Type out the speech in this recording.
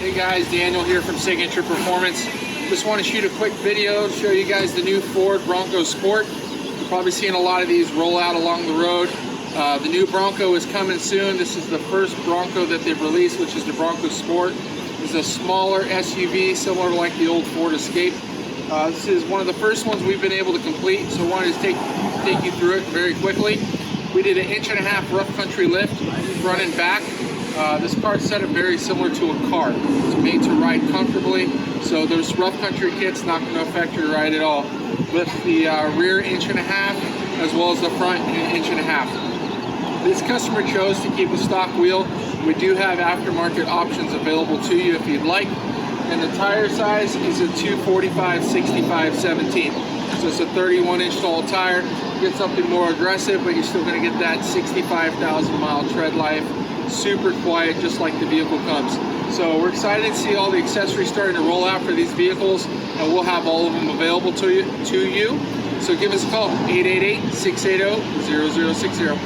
Hey guys, Daniel here from Signature Performance. Just want to shoot a quick video to show you guys the new Ford Bronco Sport. You're probably seeing a lot of these roll out along the road. The new Bronco is coming soon. This is the first Bronco that they've released, which is the Bronco Sport. It's a smaller SUV, similar to like the old Ford Escape. This is one of the first ones we've been able to complete, so I wanted to take you through it very quickly. We did an 1.5 inch rough country lift, front and back. This car's set up very similar to a car. It's made to ride comfortably, so those rough country kits not going to affect your ride at all. With the rear 1.5 inches, as well as the front 1.5 inches. This customer chose to keep a stock wheel. We do have aftermarket options available to you if you'd like. And the tire size is a 245/65/17. So it's a 31-inch tall tire. Get something more aggressive, but you're still going to get that 65,000 mile tread life. Super quiet, just like the vehicle comes. So we're excited to see all the accessories starting to roll out for these vehicles, and we'll have all of them available to you. So give us a call, 888-680-0060.